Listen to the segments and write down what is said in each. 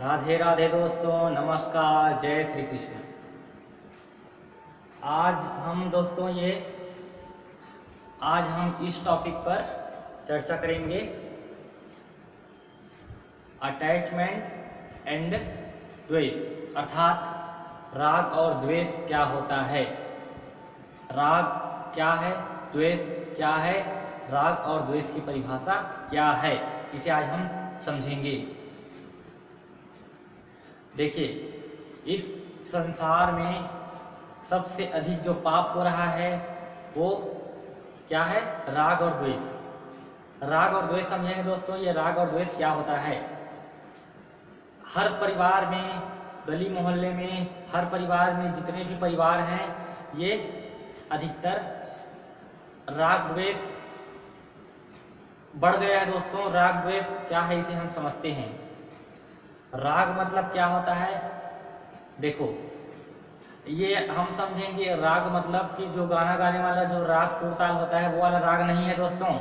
राधे राधे दोस्तों, नमस्कार, जय श्री कृष्ण। आज हम इस टॉपिक पर चर्चा करेंगे, अटैचमेंट एंड द्वेष, अर्थात राग और द्वेष क्या होता है, राग क्या है, द्वेष क्या है, राग और द्वेष की परिभाषा क्या है, इसे आज हम समझेंगे। देखिए, इस संसार में सबसे अधिक जो पाप हो रहा है वो क्या है? राग और द्वेष। राग और द्वेष समझेंगे दोस्तों। ये राग और द्वेष क्या होता है? हर परिवार में, गली मोहल्ले में, हर परिवार में जितने भी परिवार हैं, ये अधिकतर राग द्वेष बढ़ गया है दोस्तों। राग द्वेष क्या है, इसे हम समझते हैं। राग मतलब क्या होता है? देखो, ये हम समझेंगे। राग मतलब कि जो गाना गाने वाला जो राग सुर ताल होता है वो वाला राग नहीं है दोस्तों,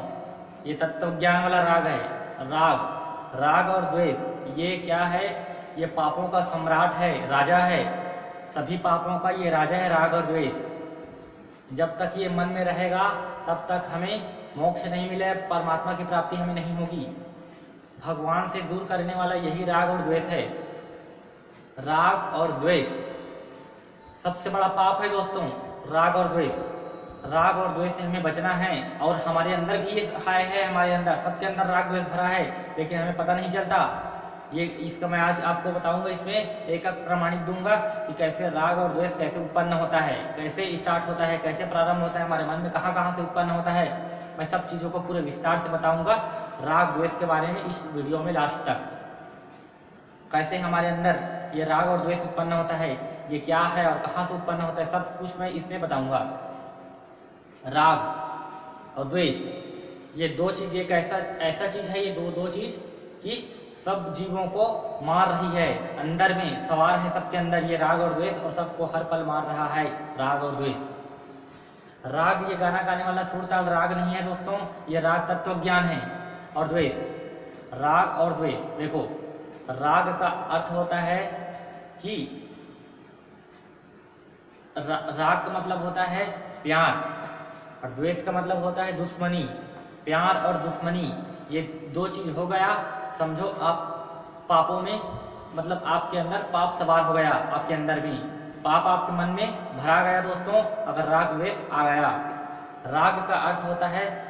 ये तत्व ज्ञान वाला राग है। राग और द्वेष ये क्या है? ये पापों का सम्राट है, राजा है, सभी पापों का ये राजा है राग और द्वेष। जब तक ये मन में रहेगा तब तक हमें मोक्ष नहीं मिले, परमात्मा की प्राप्ति हमें नहीं होगी। भगवान से दूर करने वाला यही राग और द्वेष है। राग और द्वेष सबसे बड़ा पाप है दोस्तों, राग और द्वेष। राग और द्वेष से हमें बचना है, और हमारे अंदर भी ये है, हमारे अंदर सबके अंदर राग द्वेष भरा है, लेकिन हमें पता नहीं चलता। ये इसका मैं आज आपको बताऊंगा, इसमें एक प्रमाणित दूंगा कि कैसे राग और द्वेष कैसे उत्पन्न होता है, कैसे स्टार्ट होता है, कैसे प्रारंभ होता है, हमारे मन में कहाँ कहाँ से उत्पन्न होता है। मैं सब चीज़ों को पूरे विस्तार से बताऊंगा राग द्वेष के बारे में इस वीडियो में लास्ट तक। कैसे हमारे अंदर ये राग और द्वेष उत्पन्न होता है, ये क्या है और कहाँ से उत्पन्न होता है, सब कुछ मैं इसमें बताऊंगा। राग और द्वेष ये दो चीज़, एक ऐसा चीज़ है, ये दो चीज़ कि सब जीवों को मार रही है, अंदर में सवार है सबके अंदर ये राग और द्वेष, और सबको हर पल मार रहा है राग और द्वेष। राग ये गाना गाने वाला सुर ताल राग नहीं है दोस्तों, ये राग तत्व ज्ञान है। और द्वेष, राग और द्वेष, देखो, राग का अर्थ होता है कि राग का मतलब होता है प्यार, और द्वेष का मतलब होता है दुश्मनी। प्यार और दुश्मनी ये दो चीज हो गया, समझो आप पापों में, मतलब आपके अंदर पाप सवार हो गया, आपके अंदर भी पाप आपके मन में भरा गया दोस्तों, अगर राग द्वेष आ गया। राग का अर्थ होता है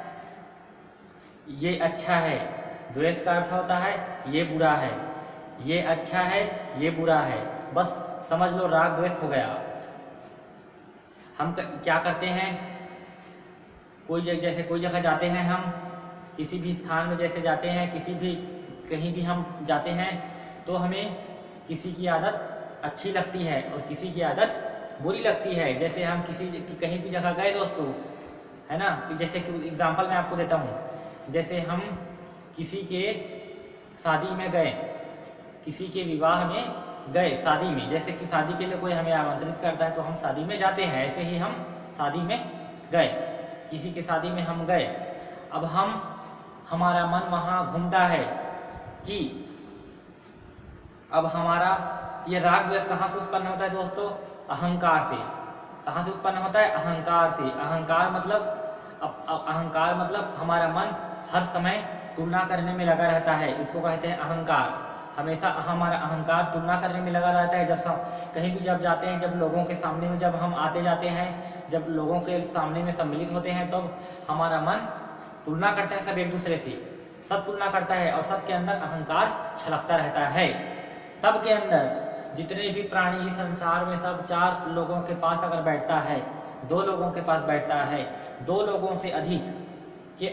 ये अच्छा है, द्वेष का अर्थ होता है ये बुरा है, ये अच्छा है ये बुरा है, बस समझ लो राग द्वेष हो गया। हम क्या करते हैं, जैसे कोई जगह जाते हैं, हम किसी भी स्थान में जैसे जाते हैं, कहीं भी हम जाते हैं, तो हमें किसी की आदत अच्छी लगती है और किसी की आदत बुरी लगती है। जैसे हम कहीं भी जगह गए दोस्तों, है ना, जैसे कि एग्जाम्पल मैं आपको देता हूँ, जैसे हम किसी के शादी में गए, किसी के विवाह में गए, शादी में, जैसे कि शादी के लिए कोई हमें आमंत्रित करता है तो हम शादी में जाते हैं, ऐसे ही हम शादी में गए, किसी के शादी में हम गए। अब हमारा मन वहाँ घूमता है कि अब हमारा ये राग द्वेष कहाँ से उत्पन्न होता है दोस्तों? अहंकार से। कहाँ से उत्पन्न होता है? अहंकार से। अहंकार मतलब हमारा मन हर समय तुलना करने में लगा रहता है, इसको कहते हैं अहंकार। हमेशा हमारा अहंकार तुलना करने में लगा रहता है। कहीं भी जब जाते हैं, जब लोगों के सामने में जब हम आते जाते हैं, जब लोगों के सामने में सम्मिलित होते हैं, तो हमारा मन तुलना करता है, सब एक दूसरे से सब तुलना करता है, और सबके अंदर अहंकार छलकता रहता है। सबके अंदर जितने भी प्राणी इस संसार में, सब चार लोगों के पास अगर बैठता है, दो लोगों के पास बैठता है, दो लोगों से अधिक के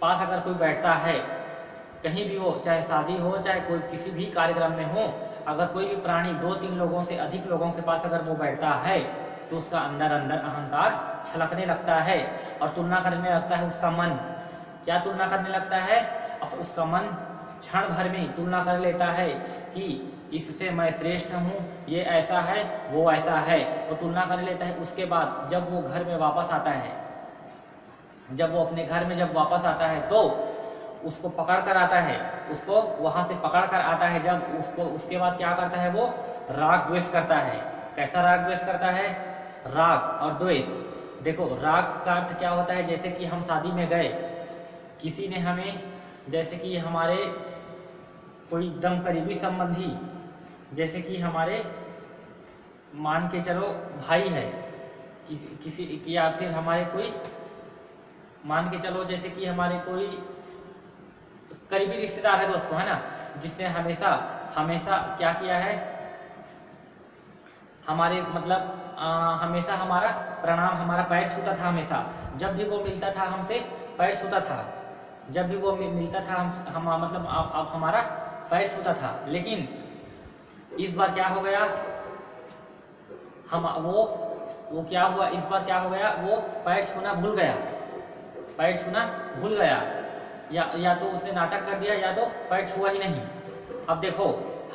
पास अगर कोई बैठता है, कहीं भी हो, चाहे शादी हो, चाहे कोई किसी भी कार्यक्रम में हो, अगर कोई भी प्राणी 2-3 लोगों से अधिक लोगों के पास अगर वो बैठता है, तो उसका अंदर अहंकार छलकने लगता है और तुलना करने लगता है उसका मन। क्या तुलना करने लगता है? अब उसका मन क्षण भर में तुलना कर लेता है कि इससे मैं श्रेष्ठ हूँ, ये ऐसा है, वो ऐसा है, वो तुलना कर लेता है। उसके बाद जब वो घर में वापस आता है, जब वो अपने घर में जब वापस आता है, तो उसको पकड़ कर आता है, उसको वहाँ से पकड़ कर आता है, जब उसको उसके बाद क्या करता है वो राग द्वेष करता है। कैसा राग द्वेष करता है? राग और द्वेष। देखो राग का अर्थ क्या होता है, जैसे कि हम शादी में गए, किसी ने हमें, जैसे कि हमारे कोई एकदम करीबी संबंधी, जैसे कि हमारे मान के चलो भाई है, किसी या फिर हमारे कोई मान के चलो जैसे कि हमारे कोई करीबी रिश्तेदार है दोस्तों, है ना, जिसने हमेशा हमेशा क्या किया है, हमारे मतलब हमेशा हमारा प्रणाम, हमारा पैर छूता था, हमेशा जब भी वो मिलता था हमसे पैर छूता था, जब भी वो मिलता था हम मतलब आप हमारा पैर छूता था। लेकिन इस बार क्या हो गया, हम वो क्या हुआ, इस बार क्या हो गया, वो पैर छूना भूल गया, पैर छूना भूल गया, या तो उसने नाटक कर दिया या तो पैर छुआ ही नहीं। अब देखो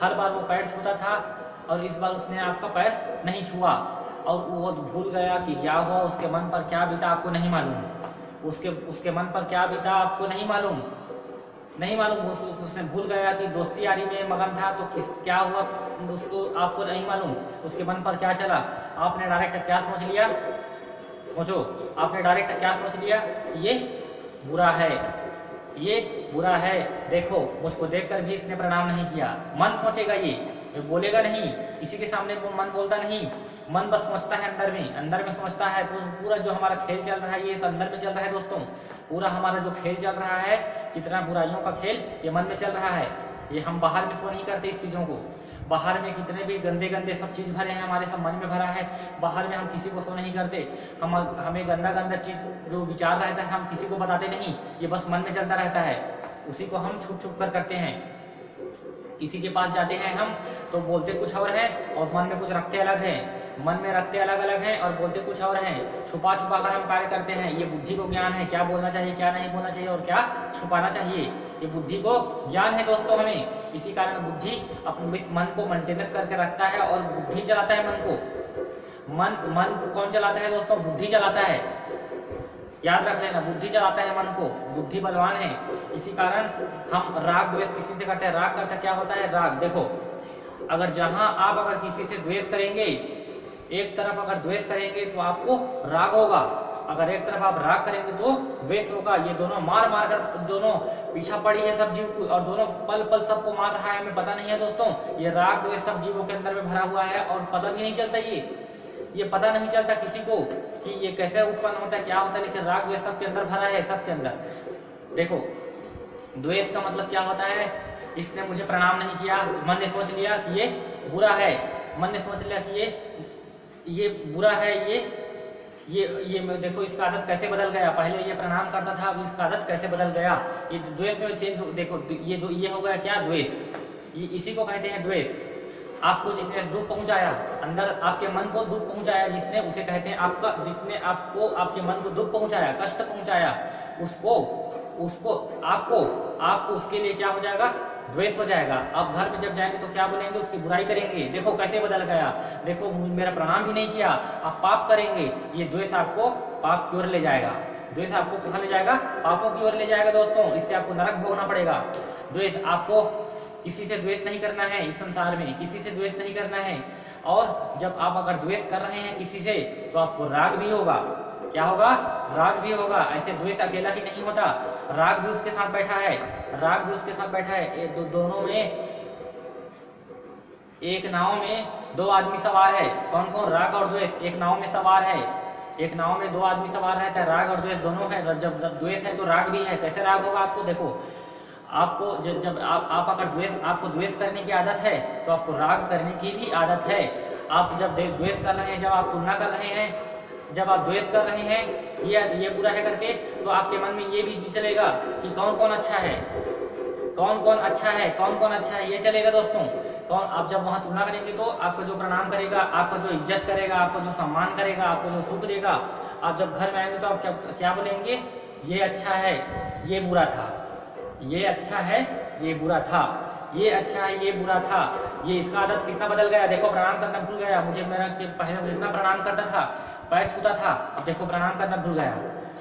हर बार वो पैर छूता था और इस बार उसने आपका पैर नहीं छुआ, और वो भूल गया कि क्या हुआ, उसके मन पर क्या बीता आपको नहीं मालूम, उसके मन पर क्या बीता आपको नहीं मालूम, उसने भूल गया कि दोस्ती यारी में मगन था, तो क्या हुआ उसको आपको नहीं मालूम, उसके मन पर क्या चला। आपने डायरेक्ट क्या समझ लिया, सोचो, आपने डायरेक्ट क्या समझ लिया, ये बुरा है, ये बुरा है। देखो मुझको देखकर भी इसने प्रणाम नहीं किया, मन सोचेगा, ये बोलेगा नहीं, किसी के सामने वो मन बोलता नहीं, मन बस सोचता है अंदर में सोचता है। पूरा जो हमारा खेल चल रहा है ये अंदर में चल रहा है दोस्तों, पूरा हमारा जो खेल चल रहा है, जितना बुराइयों का खेल, ये मन में चल रहा है। ये हम बाहर में शो नहीं करते इस चीज़ों को, बाहर में कितने भी गंदे गंदे सब चीज़ भरे हैं, हमारे सब मन में भरा है, बाहर में हम किसी को शो नहीं करते। हमें गंदा गंदा चीज़ जो विचार रहता है हम किसी को बताते नहीं, ये बस मन में चलता रहता है, उसी को हम छुप छुप कर करते हैं। किसी के पास जाते हैं हम तो बोलते कुछ और है और मन में कुछ रखते अलग है, मन में रखते अलग अलग हैं और बोलते कुछ और हैं, छुपा छुपा कर हम कार्य करते हैं। ये बुद्धि को ज्ञान है, क्या बोलना चाहिए क्या नहीं बोलना चाहिए और क्या छुपाना चाहिए, ये बुद्धि को ज्ञान है दोस्तों हमें। इसी कारण बुद्धि अपने इस मन को मेंटेनेंस करके रखता है और बुद्धि चलाता है मन को। मन को कौन चलाता है दोस्तों? बुद्धि चलाता है, याद रख लेना, बुद्धि चलाता है मन को, बुद्धि बलवान है। इसी कारण हम राग द्वेष किसी से करते हैं। राग करता क्या होता है? राग देखो, अगर जहां आप अगर किसी से द्वेष करेंगे, एक तरफ अगर द्वेष करेंगे तो आपको राग होगा, अगर एक तरफ आप राग करेंगे तो द्वेष होगा। ये दोनों मार मार कर दोनों पीछा पड़ी है सब जीव को, और दोनों पल पल सबको मार रहा है, हमें पता नहीं है दोस्तों। ये राग द्वेष सब जीवों के अंदर में भरा हुआ है और पता भी नहीं चलता, ये पता नहीं चलता किसी को कि ये कैसे उत्पन्न होता है, क्या होता है, लेकिन राग द्वेष सबके अंदर भरा है, सबके अंदर। देखो द्वेष का मतलब क्या होता है? इसने मुझे प्रणाम नहीं किया, मन ने सोच लिया कि ये बुरा है, मन ने सोच लिया कि ये बुरा है, ये देखो इसका आदत कैसे बदल गया, पहले ये प्रणाम करता था अब इसका आदत कैसे बदल गया, ये द्वेष में चेंज। देखो ये हो गया क्या? द्वेष। ये इसी को कहते हैं द्वेष। आपको जिसने दुख पहुंचाया, अंदर आपके मन को दुख पहुंचाया जिसने, उसे कहते हैं आपका, जिसने आपको आपके मन को दुख पहुंचाया, कष्ट पहुंचाया, उसको आपको उसके लिए क्या हो जाएगा? द्वेष हो जाएगा। अब घर में जब जाएंगे तो क्या बोलेंगे? उसकी बुराई करेंगे। देखो कैसे बदल गया, देखो मेरा प्रणाम भी नहीं किया, आप पाप करेंगे। ये द्वेष आपको पाप की ओर ले जाएगा, द्वेष आपको कहाँ ले जाएगा? पापों की ओर ले जाएगा दोस्तों, इससे आपको नरक भोगना पड़ेगा। द्वेष, आपको किसी से द्वेष नहीं करना है, इस संसार में किसी से द्वेष नहीं करना है। और जब आप अगर द्वेष कर रहे हैं किसी से तो आपको राग भी होगा। क्या होगा? राग भी होगा। ऐसे द्वेष अकेला ही नहीं होता, राग भी उसके साथ बैठा है, राग भी उसके साथ बैठा है। दोनों में, एक नाव में दो आदमी सवार है, कौन कौन? राग और द्वेष। एक नाव में सवार है, एक नाव में दो आदमी सवार रहता है, राग और द्वेष दोनों है। जब द्वेष है तो राग भी है। कैसे राग होगा आपको? देखो आपको जब आप अगर आपको द्वेष करने की आदत है तो आपको राग करने की भी आदत है। आप जब द्वेष कर रहे हैं, जब आप तुलना कर रहे हैं, जब आप द्वेष कर रहे हैं ये बुरा है करके, तो आपके मन में ये भी चलेगा कि कौन कौन अच्छा है, कौन कौन अच्छा है, कौन कौन अच्छा है, ये चलेगा दोस्तों। कौन, आप जब वहाँ तुलना करेंगे तो आपको जो प्रणाम करेगा, आपको जो इज्जत करेगा, आपको जो सम्मान करेगा, आपको जो सुख देगा, आप जब घर में आएंगे तो आप क्या बोलेंगे? ये अच्छा है, ये बुरा था, ये अच्छा है, ये बुरा था, ये अच्छा है, ये बुरा था। ये इसका आदत कितना बदल गया, देखो प्रणाम करना भूल गया। मुझे मेरा पहले जितना प्रणाम करता था, पैर छूता था, अब देखो प्रणाम करना भूल गया।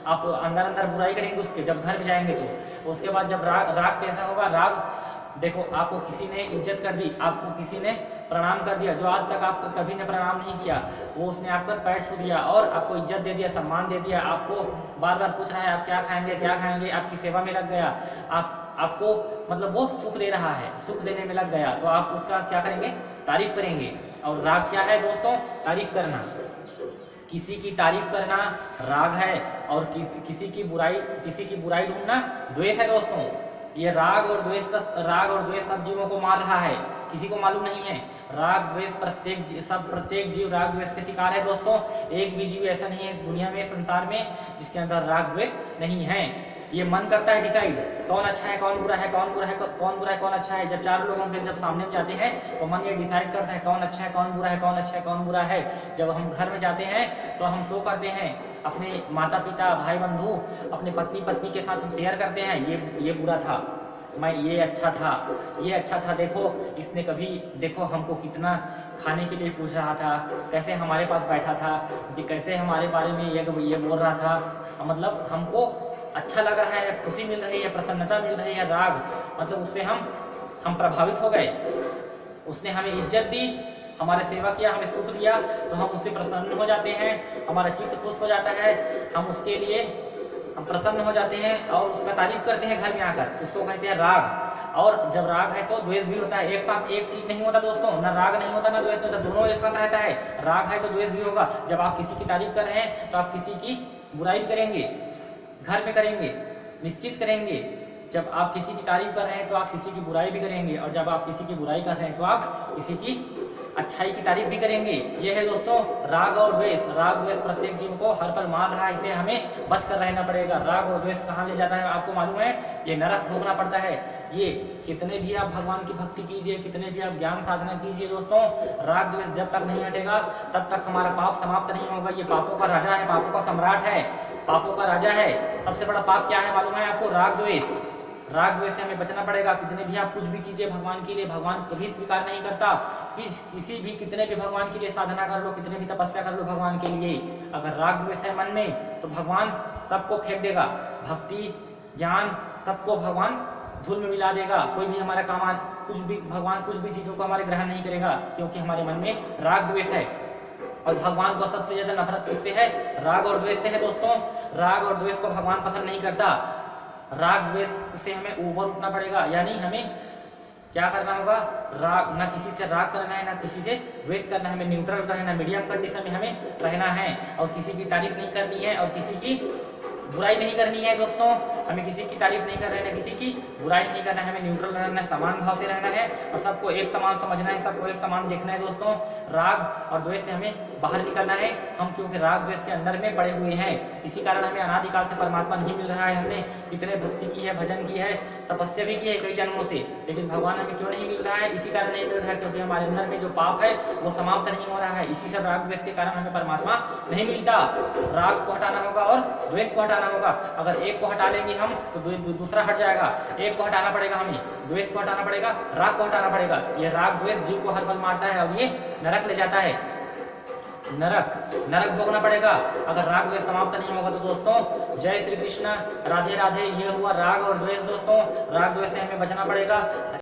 आप अंदर अंदर बुराई करेंगे उसके, जब घर में जाएंगे तो उसके बाद जब राग राग कैसा होगा, राग देखो आपको किसी ने इज्जत कर दी, आपको किसी ने प्रणाम कर दिया, जो आज तक आप कभी ने प्रणाम नहीं किया, वो उसने आपका पैर छू दिया और आपको इज्जत दे दिया, सम्मान दे दिया, आपको बार बार पूछ रहा है आप क्या खाएंगे, आपकी सेवा में लग गया, आपको मतलब वो सुख दे रहा है, सुख देने में लग गया, तो आप उसका क्या करेंगे, तारीफ करेंगे। और राग क्या है दोस्तों, तारीफ करना, किसी की तारीफ करना राग है, और किसी की बुराई ढूंढना द्वेष है दोस्तों। ये राग और द्वेष सब जीवों को मार रहा है, किसी को मालूम नहीं है। राग द्वेष प्रत्येक जीव राग द्वेष के शिकार है दोस्तों। एक भी जीव ऐसा नहीं है इस दुनिया में, संसार में, जिसके अंदर राग द्वेष नहीं है। ये मन करता है डिसाइड कौन अच्छा है कौन बुरा है, कौन अच्छा है। जब चार लोगों के जब सामने में जाते हैं तो मन ये डिसाइड करता है कौन अच्छा है कौन बुरा है। जब हम घर में जाते हैं तो हम शो करते हैं, अपने माता पिता भाई बंधु अपने पत्नी के साथ हम शेयर करते हैं, ये बुरा था, ये अच्छा था, देखो हमको कितना खाने के लिए पूछ रहा था, कैसे हमारे पास बैठा था जी, कैसे हमारे बारे में ये बोल रहा था, मतलब हमको अच्छा लग रहा है, खुशी मिल रही है, प्रसन्नता मिल रही है। राग मतलब उससे हम प्रभावित हो गए, उसने हमें इज्जत दी, हमारे सेवा किया, हमें सुख दिया, तो हम उससे प्रसन्न हो जाते हैं, हमारा चित्त खुश हो जाता है, हम उसके लिए हम प्रसन्न हो जाते हैं और उसका तारीफ करते हैं घर में आकर, उसको कहते हैं राग। और जब राग है तो द्वेष भी होता है, एक साथ एक चीज नहीं होता दोस्तों, ना राग नहीं होता ना द्वेष नहीं होता, दोनों एक साथ रहता है। राग है तो द्वेष भी होगा, जब आप किसी की तारीफ कर रहे हैं तो आप किसी की बुराई भी करेंगे, घर में करेंगे, निश्चित करेंगे। जब आप किसी की तारीफ कर रहे हैं तो आप किसी की बुराई भी करेंगे, और जब आप किसी की बुराई कर रहे हैं तो आप किसी की अच्छाई की तारीफ भी करेंगे। ये है दोस्तों राग और द्वेष। राग द्वेष प्रत्येक जीव को हर पल मार रहा है, इसे हमें बच कर रहना पड़ेगा। राग और द्वेष कहाँ ले जाता है आपको मालूम है, ये नरक भोगना पड़ता है। ये कितने भी आप भगवान की भक्ति कीजिए, कितने भी आप ज्ञान साधना कीजिए दोस्तों, राग द्वेष जब तक नहीं हटेगा तब तक हमारा पाप समाप्त नहीं होगा। ये पापों का राजा है, पापों का सम्राट है, पापों का राजा है। सबसे बड़ा पाप क्या है मालूम है आपको, राग द्वेष। राग द्वेष से हमें बचना पड़ेगा। कितने भी आप कुछ भी कीजिए भगवान के लिए, भगवान कभी स्वीकार नहीं करता। कितने भी भगवान के लिए साधना कर लो, कितने भी तपस्या कर लो भगवान के लिए, अगर राग द्वेष है मन में तो भगवान सबको फेंक देगा। भक्ति ज्ञान सबको भगवान धूल में मिला देगा। कोई भी हमारा काम भगवान कुछ भी चीजों को हमारे ग्रहण नहीं करेगा, क्योंकि हमारे मन में राग द्वेष है। और भगवान को सबसे ज्यादा नफरत किससे है, राग और द्वेष से है दोस्तों। राग और द्वेष को भगवान पसंद नहीं करता। राग द्वेष से हमें ऊपर उठना पड़ेगा, यानी हमें क्या करना होगा, राग ना किसी से राग करना है ना किसी से द्वेष करना है, हमें न्यूट्रल रहना, मीडियम कंडीशन में हमें रहना है। और किसी की तारीफ नहीं करनी है और किसी की बुराई नहीं करनी है दोस्तों। हमें किसी की तारीफ नहीं करना है, किसी की बुराई नहीं करना है, हमें न्यूट्रल रहना है, समान भाव से रहना है और सबको एक समान समझना है, सबको एक समान देखना है दोस्तों। राग और द्वेष से हमें बाहर निकलना है हम, क्योंकि राग द्वेष के अंदर में पड़े हुए हैं। इसी कारण हमें अनादिकाल से परमात्मा नहीं मिल रहा है। हमने कितने भक्ति की है, भजन की है, तपस्या भी की है कई जन्मों से, लेकिन भगवान हमें क्यों नहीं मिल रहा है, इसी कारण नहीं मिल रहा है क्योंकि हमारे अंदर में जो पाप है वो समाप्त नहीं हो रहा है। इसी सब राग द्वेष के कारण हमें परमात्मा नहीं मिलता। राग को हटाना होगा और द्वेष को हटाना होगा। अगर एक को हटा लेंगे हम तो दूसरा हट जाएगा। एक को हटाना पड़ेगा हमें, द्वेष को हटाना पड़ेगा, राग को हटाना पड़ेगा। ये राग द्वेष जीव को हर पल मारता है और ये नरक ले जाता है। नरक भोगना पड़ेगा अगर राग द्वेष समाप्त नहीं होगा। तो दोस्तों जय श्री कृष्ण, राधे राधे। ये हुआ राग और द्वेष दोस्तों। राग द्वेष से हमें बचना पड़ेगा।